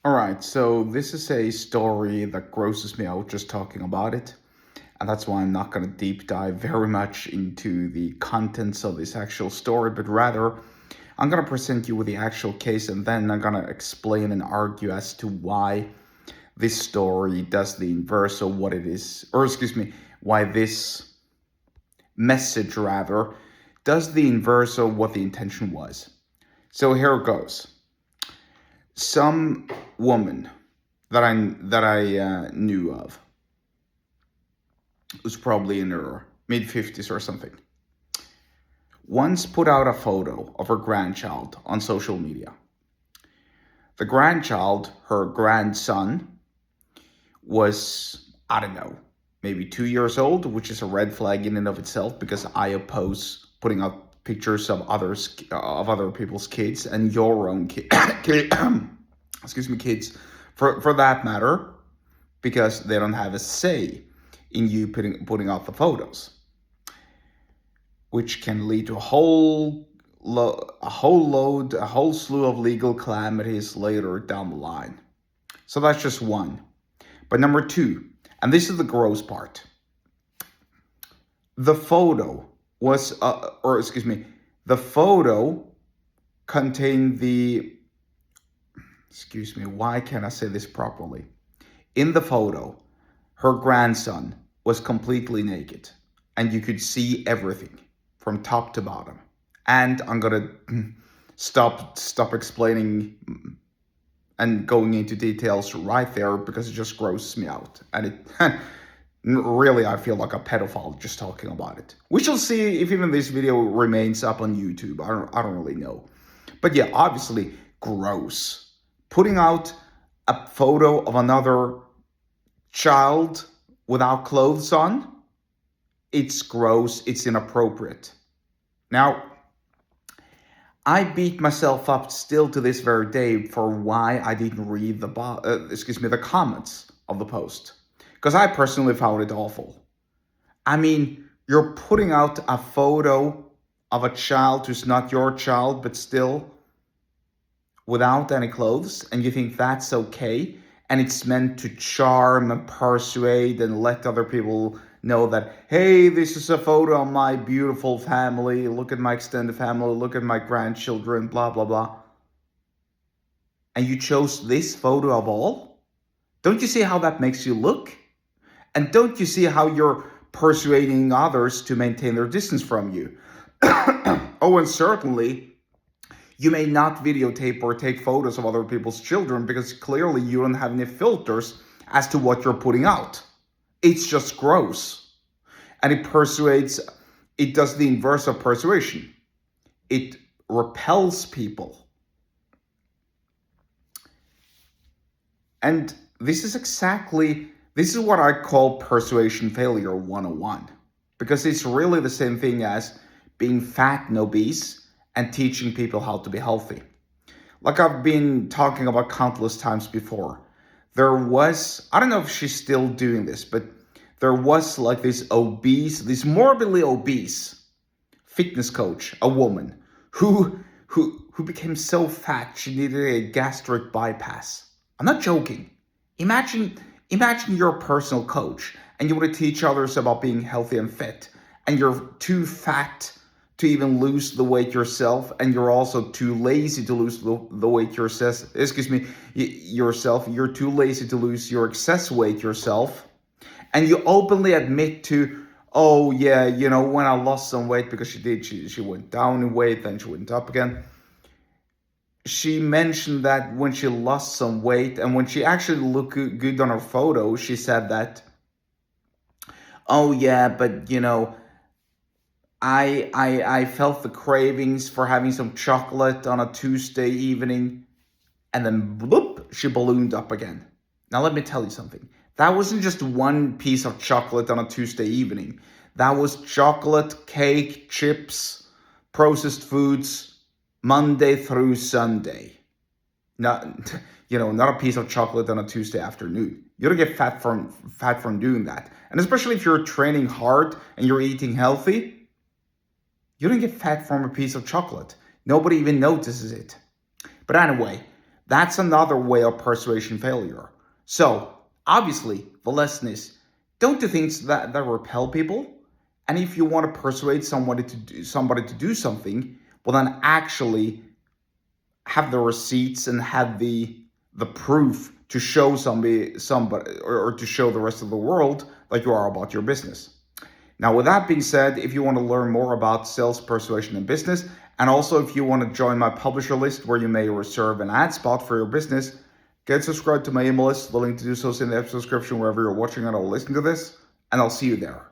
All right, so this is a story that grosses me out just talking about it. And that's why I'm not going to deep dive very much into the contents of this actual story, but rather I'm going to present you with the actual case and then I'm going to explain and argue as to why this story does the inverse of what it is, or excuse me, why this message rather does the inverse of what the intention was. So here it goes. Some woman that I knew of was probably in her mid-50s or something, once put out a photo of her grandchild on social media. The grandchild, her grandson, was, I don't know, maybe 2 years old, which is a red flag in and of itself because I oppose putting out pictures of other people's kids and your own excuse me, kids, for that matter, because they don't have a say in you putting out the photos, which can lead to a whole slew of legal calamities later down the line. So that's just one. But number two, and this is the gross part, the photo was, the photo contained why can't I say this properly? In the photo, her grandson was completely naked and you could see everything from top to bottom. And I'm gonna stop explaining and going into details right there because it just grosses me out. And it really, I feel like a pedophile just talking about it. We shall see if even this video remains up on YouTube. I don't really know. But yeah, obviously gross. Putting out a photo of another child without clothes on, it's gross, it's inappropriate. Now, I beat myself up still to this very day for why I didn't read the comments of the post, because I personally found it awful. I mean, you're putting out a photo of a child who's not your child, but still without any clothes, and you think that's okay, and it's meant to charm and persuade and let other people know that, hey, this is a photo of my beautiful family, look at my extended family, look at my grandchildren, blah, blah, blah. And you chose this photo of all? Don't you see how that makes you look? And don't you see how you're persuading others to maintain their distance from you? Oh, and certainly, you may not videotape or take photos of other people's children because clearly you don't have any filters as to what you're putting out. It's just gross. And it does the inverse of persuasion. It repels people. And this is what I call persuasion failure 101. Because it's really the same thing as being fat and obese and teaching people how to be healthy. Like I've been talking about countless times before, there was, I don't know if she's still doing this, but there was like this morbidly obese fitness coach, a woman who became so fat she needed a gastric bypass. I'm not joking. Imagine you're a personal coach and you want to teach others about being healthy and fit, and you're too fat to even lose the weight yourself, and you're also too lazy to lose the weight yourself. You're too lazy to lose your excess weight yourself, and you openly admit to, oh yeah, when I lost some weight, because she went down in weight, then she went up again. She mentioned that when she lost some weight, and when she actually looked good on her photo, she said that, oh yeah, but I felt the cravings for having some chocolate on a Tuesday evening, and then bloop, she ballooned up again. Now let me tell you something. That wasn't just one piece of chocolate on a Tuesday evening. That was chocolate, cake, chips, processed foods, Monday through Sunday. Not a piece of chocolate on a Tuesday afternoon. You don't get fat from doing that. And especially if you're training hard and you're eating healthy, you don't get fat from a piece of chocolate. Nobody even notices it. But anyway, That's another way of persuasion failure. So, obviously, the lesson is don't do things that repel people. And if you want to persuade somebody to do something, well, then actually have the receipts and have the proof to show somebody or to show the rest of the world like you are about your business. Now, with that being said, if you want to learn more about sales, persuasion, and business, and also if you want to join my publisher list where you may reserve an ad spot for your business, get subscribed to my email list. The link to do so is in the episode description wherever you're watching it or listening to this, and I'll see you there.